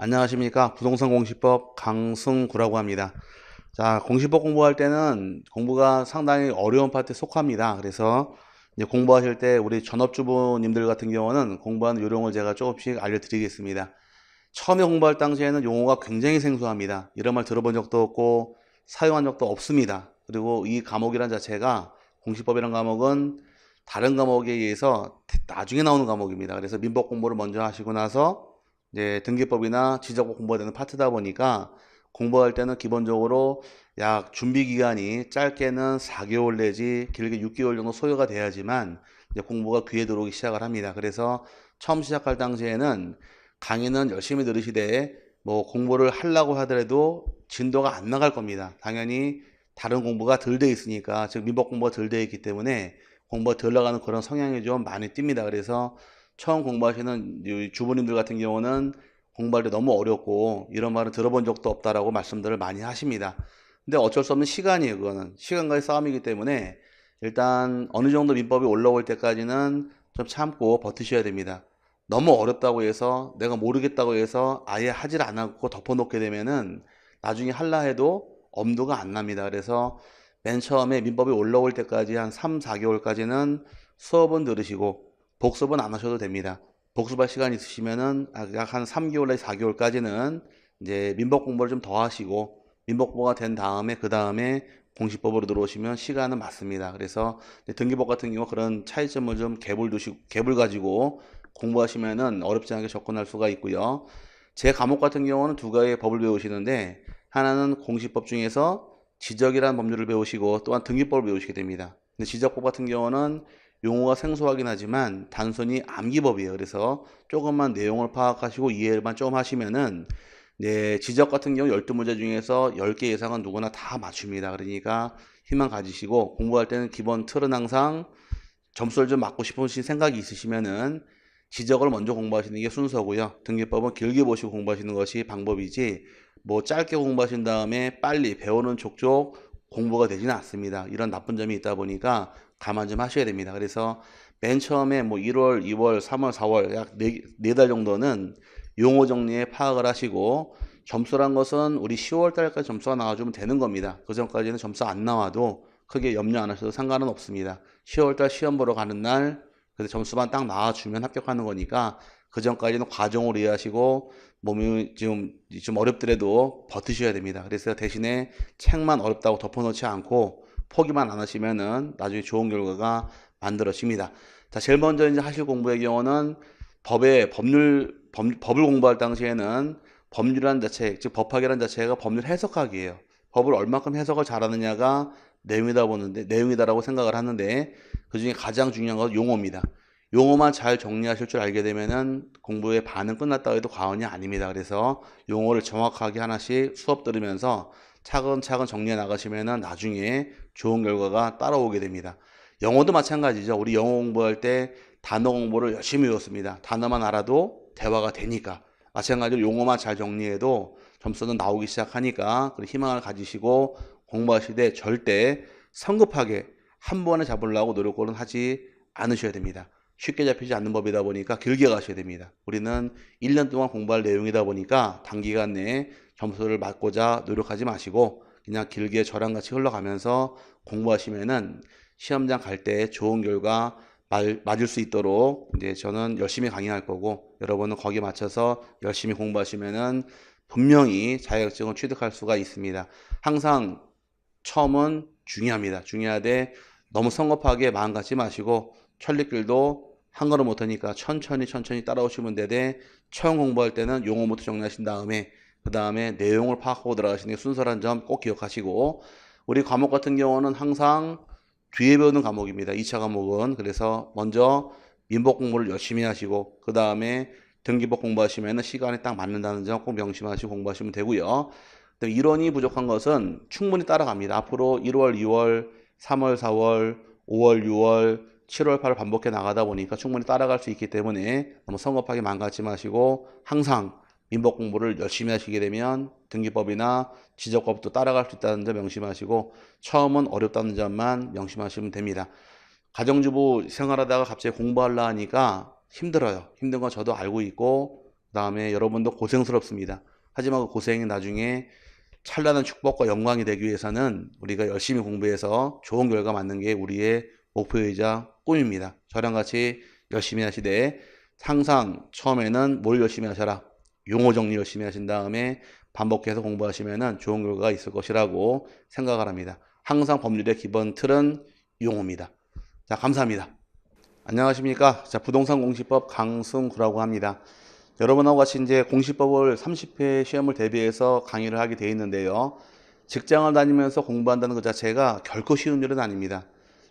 안녕하십니까. 부동산 공시법 강승구라고 합니다. 자, 공시법 공부할 때는 공부가 상당히 어려운 파트에 속합니다. 그래서 이제 공부하실 때 우리 전업주부님들 같은 경우는 공부하는 요령을 제가 조금씩 알려드리겠습니다. 처음에 공부할 당시에는 용어가 굉장히 생소합니다. 이런 말 들어본 적도 없고 사용한 적도 없습니다. 그리고 이 과목이란 자체가 공시법이란 과목은 다른 과목에 의해서 나중에 나오는 과목입니다. 그래서 민법 공부를 먼저 하시고 나서 이제 등기법이나 지적법 공부가 되는 파트다 보니까 공부할 때는 기본적으로 약 준비 기간이 짧게는 4개월 내지 길게 6개월 정도 소요가 돼야지만 이제 공부가 귀에 들어오기 시작을 합니다. 그래서 처음 시작할 당시에는 강의는 열심히 들으시되 뭐 공부를 하려고 하더라도 진도가 안 나갈 겁니다. 당연히 다른 공부가 덜 돼 있으니까, 즉 민법 공부가 덜 돼 있기 때문에 공부가 덜 나가는 그런 성향이 좀 많이 띕니다. 그래서 처음 공부하시는 주부님들 같은 경우는 공부할 때 너무 어렵고 이런 말은 들어본 적도 없다라고 말씀들을 많이 하십니다. 근데 어쩔 수 없는 시간이에요. 그거는 시간과의 싸움이기 때문에 일단 어느 정도 민법이 올라올 때까지는 좀 참고 버티셔야 됩니다. 너무 어렵다고 해서 내가 모르겠다고 해서 아예 하질 않았고 덮어놓게 되면은 나중에 할라 해도 엄두가 안 납니다. 그래서 맨 처음에 민법이 올라올 때까지 한 3, 4개월까지는 수업은 들으시고 복습은 안 하셔도 됩니다. 복습할 시간 있으시면은 약 한 3개월 내지 4개월까지는 이제 민법 공부를 좀 더 하시고 민법 공부가 된 다음에 그 다음에 공시법으로 들어오시면 시간은 맞습니다. 그래서 등기법 같은 경우 그런 차이점을 좀 갭을 가지고 공부하시면은 어렵지 않게 접근할 수가 있고요. 제 과목 같은 경우는 두 가지의 법을 배우시는데 하나는 공시법 중에서 지적이라는 법률을 배우시고 또한 등기법을 배우시게 됩니다. 근데 지적법 같은 경우는 용어가 생소하긴 하지만 단순히 암기법이에요. 그래서 조금만 내용을 파악하시고 이해만 좀 하시면은 네, 지적 같은 경우 12문제 중에서 10개 이상은 누구나 다 맞춥니다. 그러니까 희망 가지시고 공부할 때는 기본 틀은 항상 점수를 좀 맞고 싶으신 생각이 있으시면은 지적을 먼저 공부하시는 게 순서고요. 등기법은 길게 보시고 공부하시는 것이 방법이지 뭐 짧게 공부하신 다음에 빨리 배우는 족족 공부가 되지는 않습니다. 이런 나쁜 점이 있다 보니까 감안 좀 하셔야 됩니다. 그래서 맨 처음에 뭐 1월, 2월, 3월, 4월 약 네 달 정도는 용어 정리에 파악을 하시고 점수란 것은 우리 10월 달까지 점수가 나와주면 되는 겁니다. 그 전까지는 점수 안 나와도 크게 염려 안 하셔도 상관은 없습니다. 10월달 시험 보러 가는 날, 그 점수만 딱 나와주면 합격하는 거니까 그 전까지는 과정을 이해하시고 몸이 좀 어렵더라도 버티셔야 됩니다. 그래서 대신에 책만 어렵다고 덮어놓지 않고 포기만 안 하시면은 나중에 좋은 결과가 만들어집니다. 자, 제일 먼저 이제 하실 공부의 경우는 법을 공부할 당시에는 법률이라는 자체, 즉 법학이라는 자체가 법률 해석학이에요. 법을 얼마큼 해석을 잘하느냐가 내용이다라고 생각을 하는데 그 중에 가장 중요한 건 용어입니다. 용어만 잘 정리하실 줄 알게 되면은 공부의 반은 끝났다고 해도 과언이 아닙니다. 그래서 용어를 정확하게 하나씩 수업 들으면서 차근차근 정리해 나가시면은 나중에 좋은 결과가 따라오게 됩니다. 영어도 마찬가지죠. 우리 영어 공부할 때 단어 공부를 열심히 외웠습니다. 단어만 알아도 대화가 되니까. 마찬가지로 용어만 잘 정리해도 점수는 나오기 시작하니까 그 희망을 가지시고 공부하시되 절대 성급하게 한 번에 잡으려고 노력을 하지 않으셔야 됩니다. 쉽게 잡히지 않는 법이다 보니까 길게 가셔야 됩니다. 우리는 1년 동안 공부할 내용이다 보니까 단기간 내에 점수를 맞고자 노력하지 마시고 그냥 길게 저랑 같이 흘러가면서 공부하시면은 시험장 갈 때 좋은 결과 맞을 수 있도록 이제 저는 열심히 강의할 거고 여러분은 거기에 맞춰서 열심히 공부하시면은 분명히 자격증을 취득할 수가 있습니다. 항상 처음은 중요합니다. 중요하되 너무 성급하게 마음 갖지 마시고 천리길도 한 걸음 못하니까 천천히 따라오시면 되되 처음 공부할 때는 용어부터 정리하신 다음에 그 다음에 내용을 파악하고 들어가시는 게 순서란 점 꼭 기억하시고 우리 과목 같은 경우는 항상 뒤에 배우는 과목입니다. 2차 과목은 그래서 먼저 민법 공부를 열심히 하시고 그 다음에 등기법 공부하시면 시간이 딱 맞는다는 점 꼭 명심하시고 공부하시면 되고요. 이론이 부족한 것은 충분히 따라갑니다. 앞으로 1월, 2월, 3월, 4월, 5월, 6월, 7월, 8월 반복해 나가다 보니까 충분히 따라갈 수 있기 때문에 너무 성급하게 망가지 마시고 항상 민법 공부를 열심히 하시게 되면 등기법이나 지적법도 따라갈 수 있다는 점 명심하시고 처음은 어렵다는 점만 명심하시면 됩니다. 가정주부 생활하다가 갑자기 공부하려 하니까 힘들어요. 힘든 건 저도 알고 있고 그 다음에 여러분도 고생스럽습니다. 하지만 그 고생이 나중에 찬란한 축복과 영광이 되기 위해서는 우리가 열심히 공부해서 좋은 결과 맞는 게 우리의 목표이자 꿈입니다. 저랑 같이 열심히 하시되 항상 처음에는 뭘 열심히 하셔라. 용어 정리 열심히 하신 다음에 반복해서 공부하시면 좋은 결과가 있을 것이라고 생각을 합니다. 항상 법률의 기본 틀은 용어입니다. 자, 감사합니다. 안녕하십니까. 자, 부동산 공시법 강승구라고 합니다. 여러분하고 같이 이제 공시법을 30회 시험을 대비해서 강의를 하게 되어 있는데요. 직장을 다니면서 공부한다는 것 자체가 결코 쉬운 일은 아닙니다.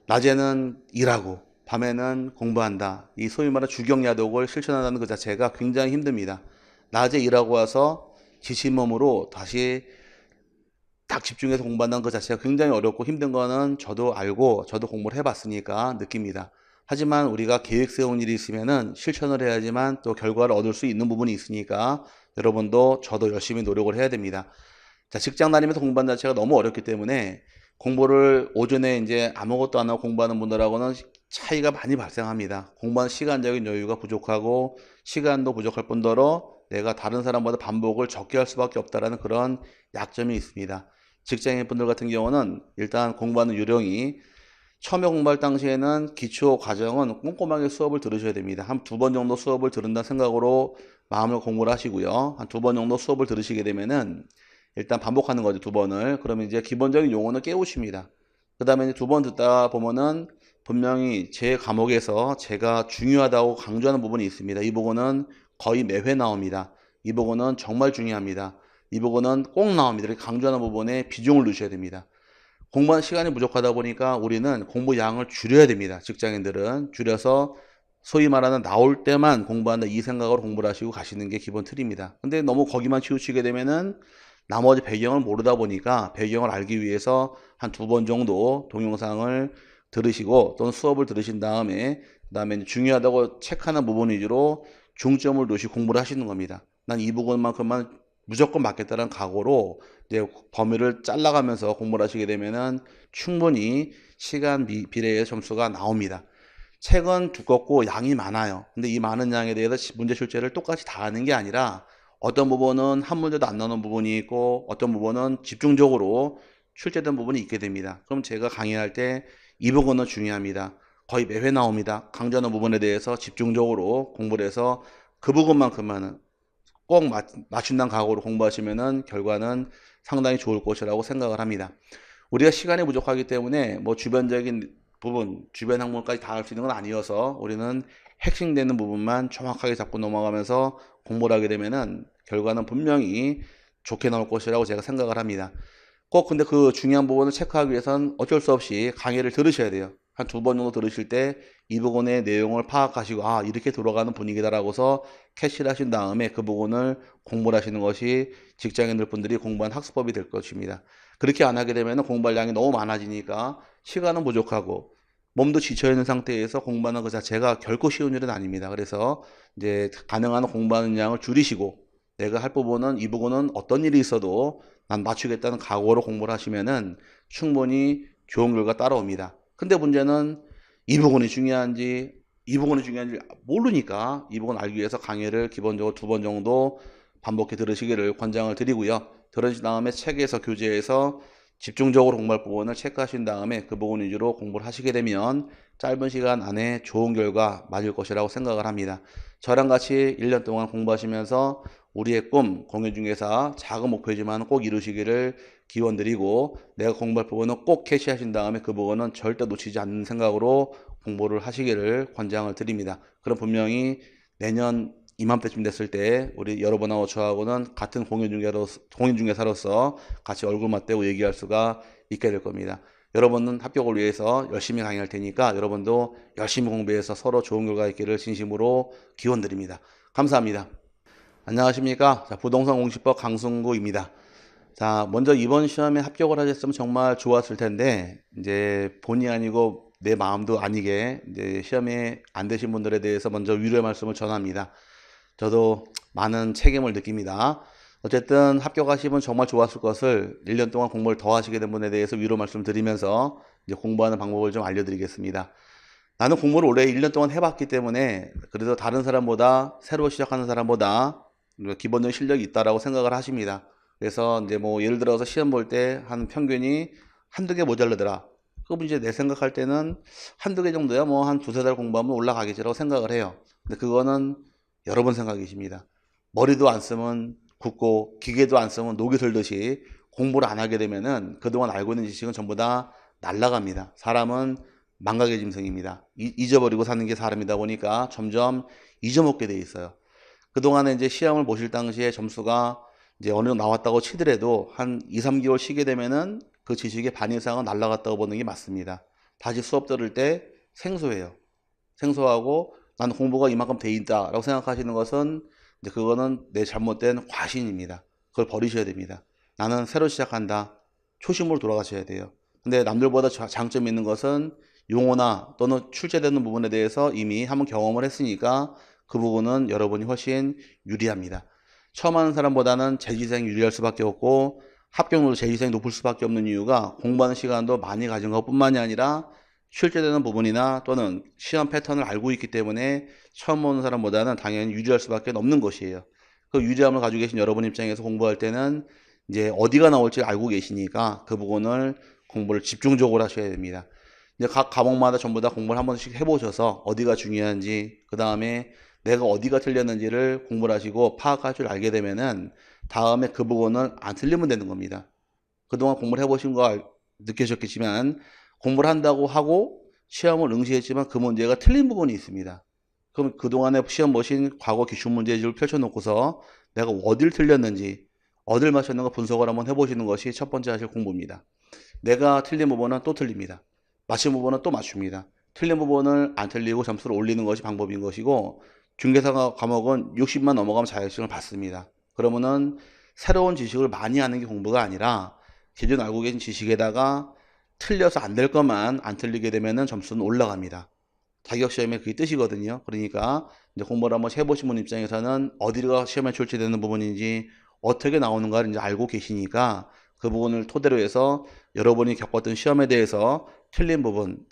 낮에는 일하고 밤에는 공부한다. 이 소위 말하는 주경야독을 실천한다는 것 자체가 굉장히 힘듭니다. 낮에 일하고 와서 지친 몸으로 다시 딱 집중해서 공부한다는 것 자체가 굉장히 어렵고 힘든 거는 저도 알고 저도 공부를 해봤으니까 느낍니다. 하지만 우리가 계획 세운 일이 있으면은 실천을 해야지만 또 결과를 얻을 수 있는 부분이 있으니까 여러분도 저도 열심히 노력을 해야 됩니다. 자, 직장 다니면서 공부하는 자체가 너무 어렵기 때문에 공부를 오전에 이제 아무것도 안 하고 공부하는 분들하고는 차이가 많이 발생합니다. 공부하는 시간적인 여유가 부족하고 시간도 부족할 뿐더러 내가 다른 사람보다 반복을 적게 할 수밖에 없다라는 그런 약점이 있습니다. 직장인 분들 같은 경우는 일단 공부하는 요령이 처음에 공부할 당시에는 기초 과정은 꼼꼼하게 수업을 들으셔야 됩니다. 한 두 번 정도 수업을 들은다 생각으로 마음을 공부를 하시고요. 한 두 번 정도 수업을 들으시게 되면은 일단 반복하는 거죠. 두 번을. 그러면 이제 기본적인 용어는 깨우십니다. 그 다음에 두 번 듣다 보면은 분명히 제 과목에서 제가 중요하다고 강조하는 부분이 있습니다. 이 부분은 거의 매회 나옵니다. 이 부분은 정말 중요합니다. 이 부분은 꼭 나옵니다. 이렇게 강조하는 부분에 비중을 두셔야 됩니다. 공부하는 시간이 부족하다 보니까 우리는 공부 양을 줄여야 됩니다. 직장인들은 줄여서 소위 말하는 나올 때만 공부한다 이 생각으로 공부를 하시고 가시는 게 기본 틀입니다. 근데 너무 거기만 치우치게 되면은 나머지 배경을 모르다 보니까 배경을 알기 위해서 한 두 번 정도 동영상을 들으시고 또는 수업을 들으신 다음에 그다음에 중요하다고 체크하는 부분 위주로 중점을 두시고 공부를 하시는 겁니다. 난 이 부분만큼만 무조건 맞겠다는 각오로 이제 범위를 잘라가면서 공부를 하시게 되면은 충분히 시간 비례의 점수가 나옵니다. 책은 두껍고 양이 많아요. 근데 이 많은 양에 대해서 문제 출제를 똑같이 다 하는 게 아니라 어떤 부분은 한 문제도 안 나오는 부분이 있고 어떤 부분은 집중적으로 출제된 부분이 있게 됩니다. 그럼 제가 강의할 때 이 부분은 중요합니다. 거의 매회 나옵니다. 강조하는 부분에 대해서 집중적으로 공부를 해서 그 부분만큼만은 꼭 맞춘다는 각오로 공부하시면은 결과는 상당히 좋을 것이라고 생각을 합니다. 우리가 시간이 부족하기 때문에 뭐 주변적인 부분, 주변 항목까지 다 할 수 있는 건 아니어서 우리는 핵심되는 부분만 정확하게 잡고 넘어가면서 공부를 하게 되면은 결과는 분명히 좋게 나올 것이라고 제가 생각을 합니다. 꼭 근데 그 중요한 부분을 체크하기 위해서는 어쩔 수 없이 강의를 들으셔야 돼요. 한 두 번 정도 들으실 때 이 부분의 내용을 파악하시고 아 이렇게 돌아가는 분위기다라고서 캐치를 하신 다음에 그 부분을 공부를 하시는 것이 직장인들 분들이 공부한 학습법이 될 것입니다. 그렇게 안 하게 되면 공부할 양이 너무 많아지니까 시간은 부족하고 몸도 지쳐있는 상태에서 공부하는 것 자체가 결코 쉬운 일은 아닙니다. 그래서 이제 가능한 공부하는 양을 줄이시고 내가 할 부분은 이 부분은 어떤 일이 있어도 난 맞추겠다는 각오로 공부를 하시면은 충분히 좋은 결과 따라옵니다. 근데 문제는 이 부분이 중요한지 모르니까 이 부분 알기 위해서 강의를 기본적으로 두 번 정도 반복해 들으시기를 권장을 드리고요. 들으신 다음에 책에서 교재에서 집중적으로 공부할 부분을 체크하신 다음에 그 부분 위주로 공부를 하시게 되면 짧은 시간 안에 좋은 결과 맞을 것이라고 생각을 합니다. 저랑 같이 1년 동안 공부하시면서 우리의 꿈, 공인중개사 작은 목표지만 꼭 이루시기를 기원드리고 내가 공부할 부분은 꼭 캐치하신 다음에 그 부분은 절대 놓치지 않는 생각으로 공부를 하시기를 권장을 드립니다. 그럼 분명히 내년 이맘때쯤 됐을 때 우리 여러분하고 저하고는 같은 공인중개사로서 같이 얼굴 맞대고 얘기할 수가 있게 될 겁니다. 여러분은 합격을 위해서 열심히 강의할 테니까 여러분도 열심히 공부해서 서로 좋은 결과 있기를 진심으로 기원드립니다. 감사합니다. 안녕하십니까. 자, 부동산 공시법 강승구입니다. 자, 먼저 이번 시험에 합격을 하셨으면 정말 좋았을 텐데, 이제 본의 아니고 내 마음도 아니게 이제 시험에 안 되신 분들에 대해서 먼저 위로의 말씀을 전합니다. 저도 많은 책임을 느낍니다. 어쨌든 합격하시면 정말 좋았을 것을 1년 동안 공부를 더 하시게 된 분에 대해서 위로 말씀드리면서 이제 공부하는 방법을 좀 알려드리겠습니다. 나는 공부를 올해 1년 동안 해봤기 때문에 그래도 다른 사람보다 새로 시작하는 사람보다 기본적인 실력이 있다라고 생각을 하십니다. 그래서 이제 뭐 예를 들어서 시험 볼 때 한 평균이 한두 개 모자르더라. 그럼 이제 내 생각할 때는 한두 개 정도야 뭐 한 두세 달 공부하면 올라가겠지라고 생각을 해요. 근데 그거는 여러분 생각이십니다. 머리도 안 쓰면 굳고 기계도 안 쓰면 녹이 슬듯이 공부를 안 하게 되면은 그동안 알고 있는 지식은 전부 다 날아갑니다. 사람은 망각의 짐승입니다. 잊어버리고 사는 게 사람이다 보니까 점점 잊어먹게 돼 있어요. 그동안에 이제 시험을 보실 당시에 점수가 이제 어느 정도 나왔다고 치더라도 한 2, 3개월 쉬게 되면은 그 지식의 반 이상은 날아갔다고 보는 게 맞습니다. 다시 수업 들을 때 생소해요. 생소하고 나는 공부가 이만큼 돼 있다라고 생각하시는 것은 이제 그거는 내 잘못된 과신입니다. 그걸 버리셔야 됩니다. 나는 새로 시작한다. 초심으로 돌아가셔야 돼요. 근데 남들보다 장점이 있는 것은 용어나 또는 출제되는 부분에 대해서 이미 한번 경험을 했으니까 그 부분은 여러분이 훨씬 유리합니다. 처음 하는 사람보다는 재지생이 유리할 수밖에 없고 합격률도 재지생이 높을 수밖에 없는 이유가 공부하는 시간도 많이 가진 것뿐만이 아니라 출제되는 부분이나 또는 시험 패턴을 알고 있기 때문에 처음 보는 사람보다는 당연히 유리할 수밖에 없는 것이에요. 그 유리함을 가지고 계신 여러분 입장에서 공부할 때는 이제 어디가 나올지 알고 계시니까 그 부분을 공부를 집중적으로 하셔야 됩니다. 이제 각 과목마다 전부 다 공부를 한 번씩 해보셔서 어디가 중요한지, 그 다음에 내가 어디가 틀렸는지를 공부를 하시고 파악할 줄 알게 되면은 다음에 그 부분을 안 틀리면 되는 겁니다. 그동안 공부를 해보신 거 느끼셨겠지만 공부를 한다고 하고 시험을 응시했지만 그 문제가 틀린 부분이 있습니다. 그럼 그동안에 시험 보신 과거 기출 문제집을 펼쳐놓고서 내가 어딜 틀렸는지 어딜 맞췄는가 분석을 한번 해보시는 것이 첫 번째 하실 공부입니다. 내가 틀린 부분은 또 틀립니다. 맞힌 부분은 또 맞춥니다. 틀린 부분을 안 틀리고 점수를 올리는 것이 방법인 것이고 중개사 과목은 60만 넘어가면 자격증을 받습니다. 그러면은 새로운 지식을 많이 하는 게 공부가 아니라 기존 알고 계신 지식에다가 틀려서 안 될 것만 안 틀리게 되면은 점수는 올라갑니다. 자격시험에 그게 뜻이거든요. 그러니까 이제 공부를 한번 해보신 분 입장에서는 어디가 시험에 출제되는 부분인지 어떻게 나오는가를 이제 알고 계시니까 그 부분을 토대로 해서 여러분이 겪었던 시험에 대해서 틀린 부분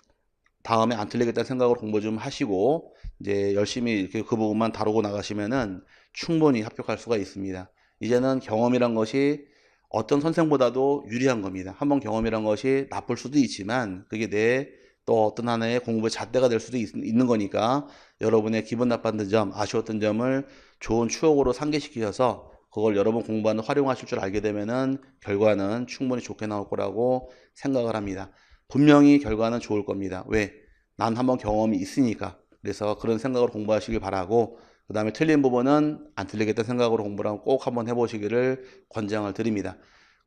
다음에 안 틀리겠다는 생각으로 공부 좀 하시고 이제 열심히 이렇게 그 부분만 다루고 나가시면은 충분히 합격할 수가 있습니다. 이제는 경험이란 것이 어떤 선생보다도 유리한 겁니다. 한번 경험이란 것이 나쁠 수도 있지만 그게 내 또 어떤 하나의 공부의 잣대가 될 수도 있는 거니까 여러분의 기분 나빴던 점, 아쉬웠던 점을 좋은 추억으로 상기시키셔서 그걸 여러분 공부하는 활용하실 줄 알게 되면은 결과는 충분히 좋게 나올 거라고 생각을 합니다. 분명히 결과는 좋을 겁니다. 왜? 난 한번 경험이 있으니까. 그래서 그런 생각으로 공부하시길 바라고 그 다음에 틀린 부분은 안 틀리겠다는 생각으로 공부를 꼭 한번 해보시기를 권장을 드립니다.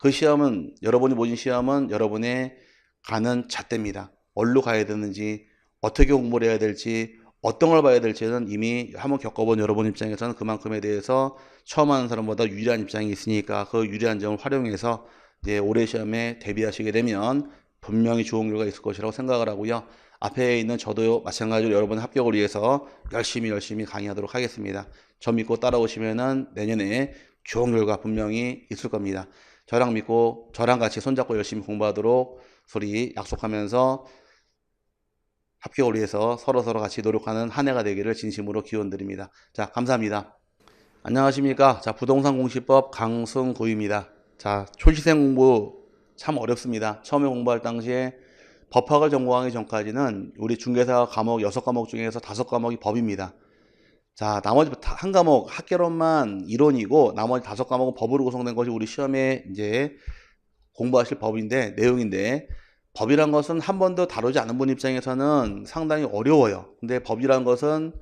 그 시험은 여러분이 보신 시험은 여러분의 가는 잣대입니다. 어디로 가야 되는지 어떻게 공부를 해야 될지 어떤 걸 봐야 될지는 이미 한번 겪어본 여러분 입장에서는 그만큼에 대해서 처음 하는 사람보다 유리한 입장이 있으니까 그 유리한 점을 활용해서 이제 올해 시험에 대비하시게 되면 분명히 좋은 결과가 있을 것이라고 생각을 하고요. 앞에 있는 저도 마찬가지로 여러분의 합격을 위해서 열심히 강의하도록 하겠습니다. 저 믿고 따라오시면은 내년에 좋은 결과 분명히 있을 겁니다. 저랑 믿고 저랑 같이 손잡고 열심히 공부하도록 소리 약속하면서 합격을 위해서 서로 같이 노력하는 한 해가 되기를 진심으로 기원드립니다. 자, 감사합니다. 안녕하십니까. 자, 부동산 공시법 강승구입니다. 자, 초시생 공부 참 어렵습니다. 처음에 공부할 당시에 법학을 전공하기 전까지는 우리 중개사 과목 6과목 중에서 5과목이 법입니다. 자, 나머지 한 과목 학개론만 이론이고 나머지 5과목은 법으로 구성된 것이 우리 시험에 이제 공부하실 법인데 내용인데 법이란 것은 한 번도 다루지 않은 분 입장에서는 상당히 어려워요. 근데 법이란 것은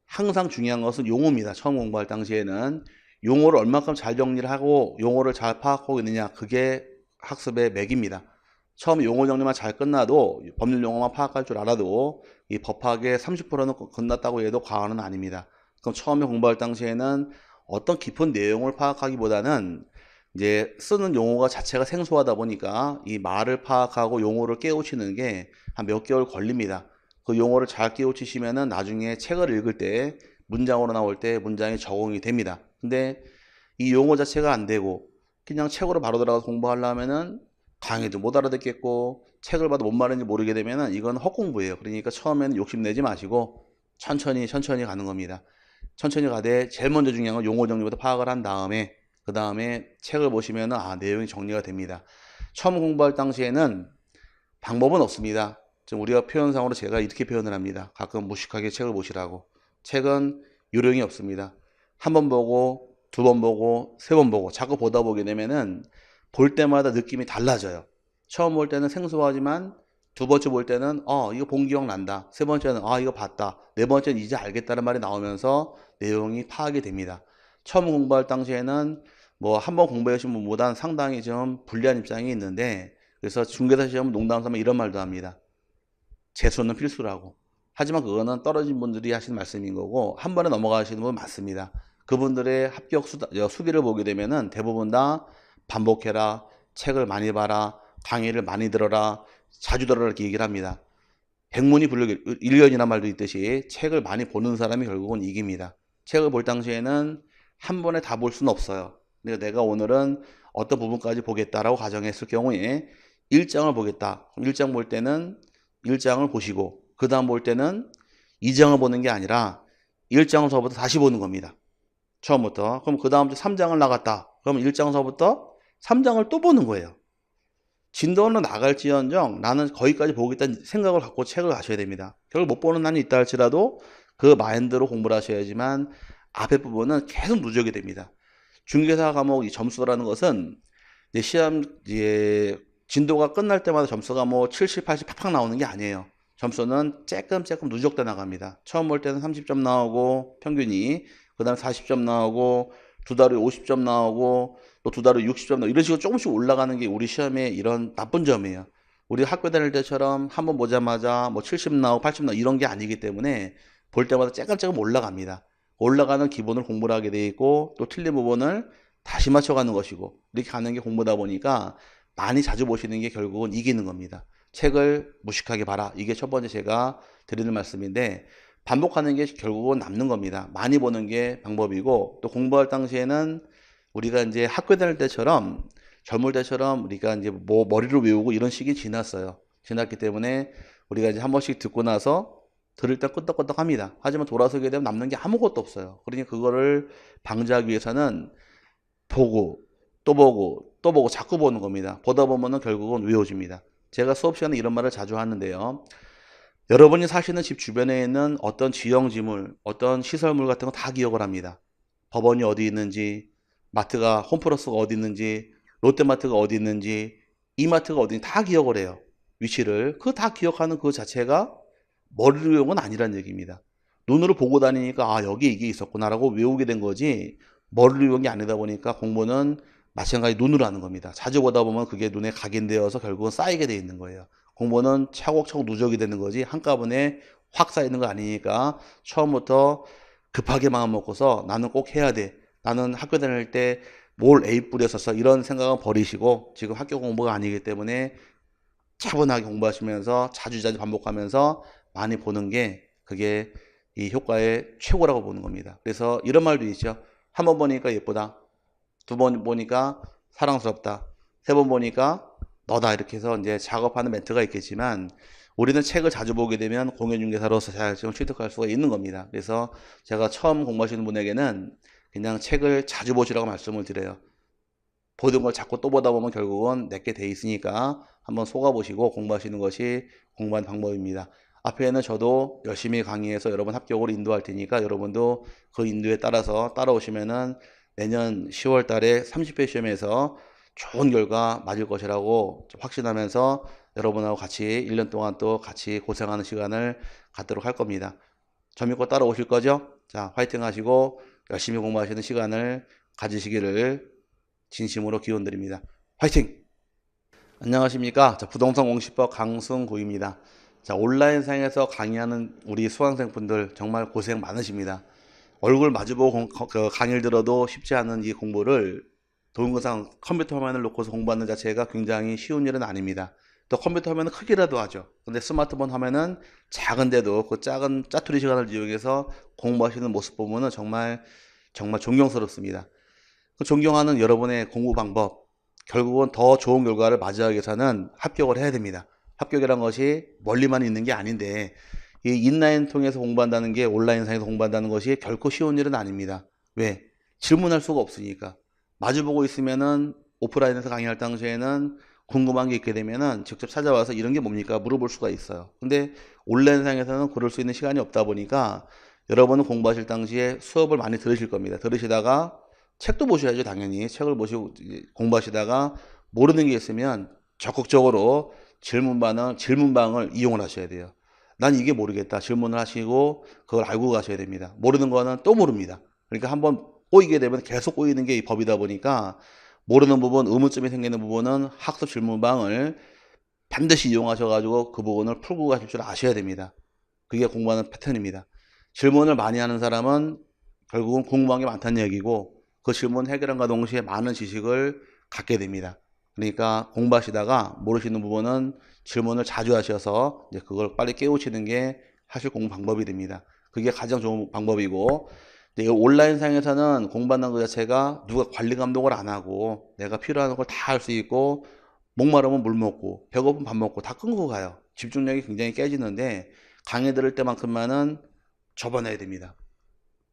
항상 중요한 것은 용어입니다. 처음 공부할 당시에는 용어를 얼마큼 잘 정리를 하고 용어를 잘 파악하고 있느냐 그게 학습의 맥입니다. 처음 용어 정리만 잘 끝나도 법률 용어만 파악할 줄 알아도 이 법학의 30%는 끝났다고 해도 과언은 아닙니다. 그럼 처음에 공부할 당시에는 어떤 깊은 내용을 파악하기보다는 이제 쓰는 용어가 자체가 생소하다 보니까 이 말을 파악하고 용어를 깨우치는 게 한 몇 개월 걸립니다. 그 용어를 잘 깨우치시면은 나중에 책을 읽을 때 문장으로 나올 때 문장이 적응이 됩니다. 근데 이 용어 자체가 안 되고 그냥 책으로 바로 들어가서 공부하려면은 강의도 못 알아듣겠고 책을 봐도 뭔 말인지 모르게 되면은 이건 헛공부예요. 그러니까 처음에는 욕심내지 마시고 천천히 가는 겁니다. 천천히 가되 제일 먼저 중요한 건 용어 정리부터 파악을 한 다음에 그 다음에 책을 보시면 내용이 정리가 됩니다. 처음 공부할 당시에는 방법은 없습니다. 지금 우리가 표현상으로 제가 이렇게 표현을 합니다. 가끔 무식하게 책을 보시라고. 책은 요령이 없습니다. 한 번 보고 두 번 보고 세 번 보고 자꾸 보다 보게 되면은 볼 때마다 느낌이 달라져요. 처음 볼 때는 생소하지만 두 번째 볼 때는 이거 본 기억 난다. 세 번째는 이거 봤다. 네 번째는 이제 알겠다는 말이 나오면서 내용이 파악이 됩니다. 처음 공부할 당시에는 뭐 한 번 공부하신 분보다는 상당히 좀 불리한 입장이 있는데, 그래서 중개사 시험 농담 삼아 이런 말도 합니다. 재수는 필수라고. 하지만 그거는 떨어진 분들이 하신 말씀인 거고 한 번에 넘어가시는 분 많습니다. 그분들의 합격 수비를 보게 되면은 대부분 다 반복해라, 책을 많이 봐라, 강의를 많이 들어라, 자주 들어라 이렇게 얘기를 합니다. 백문이 불여일견이란 말도 있듯이 책을 많이 보는 사람이 결국은 이깁니다. 책을 볼 당시에는 한 번에 다 볼 수는 없어요. 그러니까 내가 오늘은 어떤 부분까지 보겠다라고 가정했을 경우에 1장을 보겠다. 1장 볼 때는 1장을 보시고 그 다음 볼 때는 2장을 보는 게 아니라 1장서부터 다시 보는 겁니다. 처음부터. 그럼 그 다음 주 3장을 나갔다. 그럼 1장서부터 3장을 또 보는 거예요. 진도는 나갈지언정 나는 거기까지 보겠다는 생각을 갖고 책을 가셔야 됩니다. 결국 못 보는 날이 있다 할지라도 그 마인드로 공부를 하셔야지만 앞에 부분은 계속 누적이 됩니다. 중개사 과목 이 점수라는 것은 이제 시험 진도가 끝날 때마다 점수가 뭐 70, 80 팍팍 나오는 게 아니에요. 점수는 조금 누적돼 나갑니다. 처음 볼 때는 30점 나오고 평균이, 그 다음에 40점 나오고 두 달 후에 50점 나오고 또 두 달 후에 60점 나오고 이런 식으로 조금씩 올라가는 게 우리 시험의 이런 나쁜 점이에요. 우리 학교 다닐 때처럼 한번 보자마자 뭐 70 나오고 80 나오고 이런 게 아니기 때문에 볼 때마다 조금 올라갑니다. 올라가는 기본을 공부를 하게 돼 있고 또 틀린 부분을 다시 맞춰가는 것이고 이렇게 가는 게 공부다 보니까 많이 자주 보시는 게 결국은 이기는 겁니다. 책을 무식하게 봐라. 이게 첫 번째 제가 드리는 말씀인데 반복하는 게 결국은 남는 겁니다. 많이 보는 게 방법이고 또 공부할 당시에는 우리가 이제 학교 다닐 때처럼 젊을 때처럼 우리가 이제 뭐 머리로 외우고 이런 시기 지났어요. 지났기 때문에 우리가 이제 한 번씩 듣고 나서 들을 때 끄떡끄떡 합니다. 하지만 돌아서게 되면 남는 게 아무것도 없어요. 그러니까 그거를 방지하기 위해서는 보고 또 보고 또 보고 자꾸 보는 겁니다. 보다 보면은 결국은 외워집니다. 제가 수업 시간에 이런 말을 자주 하는데요. 여러분이 사시는 집 주변에 있는 어떤 지형지물, 어떤 시설물 같은 거 다 기억을 합니다. 법원이 어디 있는지, 마트가, 홈플러스가 어디 있는지, 롯데마트가 어디 있는지, 이마트가 어디 있는지 다 기억을 해요. 위치를. 그 다 기억하는 그 자체가 머리로 외운 건 아니란 얘기입니다. 눈으로 보고 다니니까 여기 이게 있었구나라고 외우게 된 거지 머리로 외운 게 아니다 보니까 공부는 마찬가지 눈으로 하는 겁니다. 자주 보다 보면 그게 눈에 각인되어서 결국은 쌓이게 돼 있는 거예요. 공부는 차곡차곡 누적이 되는 거지 한꺼번에 확 쌓이는 거 아니니까 처음부터 급하게 마음 먹고서 나는 꼭 해야 돼. 나는 학교 다닐 때 뭘 A 뿌렸었어. 이런 생각은 버리시고 지금 학교 공부가 아니기 때문에 차분하게 공부하시면서 자주 반복하면서 많이 보는 게 그게 이 효과의 최고라고 보는 겁니다. 그래서 이런 말도 있죠. 한 번 보니까 예쁘다. 두 번 보니까 사랑스럽다. 세 번 보니까 너다. 이렇게 해서 이제 작업하는 멘트가 있겠지만 우리는 책을 자주 보게 되면 공인중개사로서 자격증을 취득할 수가 있는 겁니다. 그래서 제가 처음 공부하시는 분에게는 그냥 책을 자주 보시라고 말씀을 드려요. 보던 걸 자꾸 또 보다 보면 결국은 내게 돼 있으니까 한번 속아보시고 공부하시는 것이 공부하는 방법입니다. 앞에는 저도 열심히 강의해서 여러분 합격으로 인도할 테니까 여러분도 그 인도에 따라서 따라오시면은 내년 10월 달에 30회 시험에서 좋은 결과 맞을 것이라고 확신하면서 여러분하고 같이 1년 동안 또 같이 고생하는 시간을 갖도록 할 겁니다. 저 믿고 따라오실 거죠? 자, 화이팅 하시고 열심히 공부하시는 시간을 가지시기를 진심으로 기원드립니다. 화이팅! 안녕하십니까. 자, 부동산 공시법 강승구입니다. 자, 온라인상에서 강의하는 우리 수강생분들 정말 고생 많으십니다. 얼굴 마주보고 강의를 들어도 쉽지 않은 이 공부를 동영상 컴퓨터 화면을 놓고서 공부하는 자체가 굉장히 쉬운 일은 아닙니다. 또 컴퓨터 화면은 크기라도 하죠. 근데 스마트폰 화면은 작은데도 그 작은 짜투리 시간을 이용해서 공부하시는 모습 보면은 정말 존경스럽습니다. 그 존경하는 여러분의 공부 방법, 결국은 더 좋은 결과를 맞이하기 위해서는 합격을 해야 됩니다. 합격이란 것이 멀리만 있는 게 아닌데 이 인라인 통해서 공부한다는 게 온라인상에서 공부한다는 것이 결코 쉬운 일은 아닙니다. 왜? 질문할 수가 없으니까. 마주보고 있으면은 오프라인에서 강의할 당시에는 궁금한 게 있게 되면은 직접 찾아와서 이런 게 뭡니까? 물어볼 수가 있어요. 근데 온라인상에서는 그럴 수 있는 시간이 없다 보니까 여러분은 공부하실 당시에 수업을 많이 들으실 겁니다. 들으시다가 책도 보셔야죠, 당연히. 책을 보시고 공부하시다가 모르는 게 있으면 적극적으로 질문방을 이용을 하셔야 돼요. 난 이게 모르겠다. 질문을 하시고 그걸 알고 가셔야 됩니다. 모르는 거는 또 모릅니다. 그러니까 한번 꼬이게 되면 계속 꼬이는 게 이 법이다 보니까 모르는 부분, 의문점이 생기는 부분은 학습 질문방을 반드시 이용하셔가지고 그 부분을 풀고 가실 줄 아셔야 됩니다. 그게 공부하는 패턴입니다. 질문을 많이 하는 사람은 결국은 궁금한 게 많다는 얘기고 그 질문 해결함과 동시에 많은 지식을 갖게 됩니다. 그러니까 공부하시다가 모르시는 부분은 질문을 자주 하셔서 이제 그걸 빨리 깨우치는 게 하실 공부 방법이 됩니다. 그게 가장 좋은 방법이고 온라인상에서는 공부한다는 것 자체가 누가 관리 감독을 안 하고 내가 필요한 걸 다 할 수 있고 목마르면 물 먹고 배고프면 밥 먹고 다 끊고 가요. 집중력이 굉장히 깨지는데 강의 들을 때만큼만은 접어놔야 됩니다.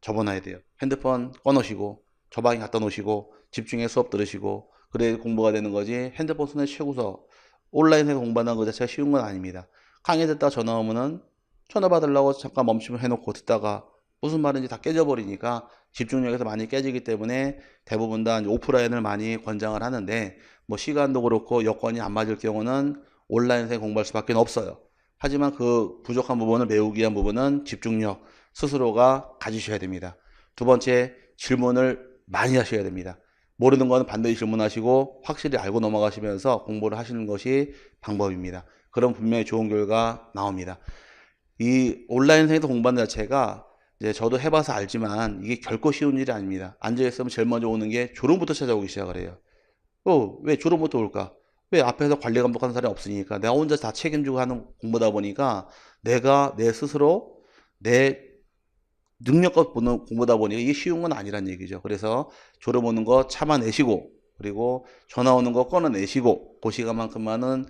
접어놔야 돼요. 핸드폰 꺼놓으시고 저 방에 갖다 놓으시고 집중해 수업 들으시고 그래 공부가 되는 거지. 핸드폰 손에 채고서 온라인에서 공부하는 것 자체가 쉬운 건 아닙니다. 강의 듣다가 전화 오면은 전화 받으려고 잠깐 멈춤을 해놓고 듣다가 무슨 말인지 다 깨져버리니까 집중력에서 많이 깨지기 때문에 대부분 다 오프라인을 많이 권장을 하는데 뭐 시간도 그렇고 여건이 안 맞을 경우는 온라인에서 공부할 수밖에 없어요. 하지만 그 부족한 부분을 메우기 위한 부분은 집중력 스스로가 가지셔야 됩니다. 두 번째, 질문을 많이 하셔야 됩니다. 모르는 거는 반드시 질문하시고 확실히 알고 넘어가시면서 공부를 하시는 것이 방법입니다. 그럼 분명히 좋은 결과 나옵니다. 이 온라인상에서 공부하는 자체가 이제 저도 해봐서 알지만 이게 결코 쉬운 일이 아닙니다. 앉아있으면 제일 먼저 오는 게 졸음부터 찾아오기 시작을 해요. 왜 졸음부터 올까? 왜 앞에서 관리 감독하는 사람이 없으니까 내가 혼자 다 책임지고 하는 공부다 보니까 내가 내 스스로 내 능력껏 보는 공부다 보니까 이게 쉬운 건 아니란 얘기죠. 그래서 졸음 오는 거 참아내시고 그리고 전화 오는 거 끊어내시고 그 시간만큼만은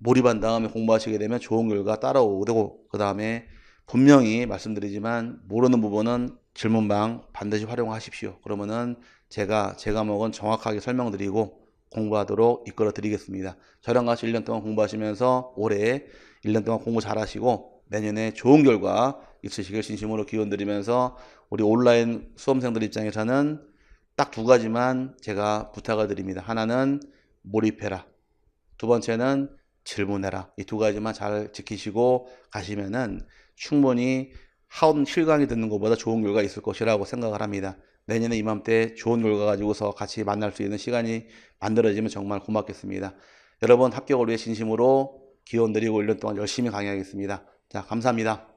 몰입한 다음에 공부하시게 되면 좋은 결과 따라오고 되고 그 다음에 분명히 말씀드리지만 모르는 부분은 질문방 반드시 활용하십시오. 그러면은 제가 제 과목은 정확하게 설명드리고 공부하도록 이끌어 드리겠습니다. 저랑 같이 1년 동안 공부하시면서 올해 1년 동안 공부 잘하시고 내년에 좋은 결과 있으시길 진심으로 기원 드리면서 우리 온라인 수험생들 입장에서는 딱 두 가지만 제가 부탁을 드립니다. 하나는 몰입해라. 두 번째는 질문해라. 이 두 가지만 잘 지키시고 가시면은 충분히 한 실강이 듣는 것보다 좋은 결과 있을 것이라고 생각을 합니다. 내년에 이맘때 좋은 결과 가지고서 같이 만날 수 있는 시간이 만들어지면 정말 고맙겠습니다. 여러분 합격을 위해 진심으로 기원 드리고 1년 동안 열심히 강의하겠습니다. 자, 감사합니다.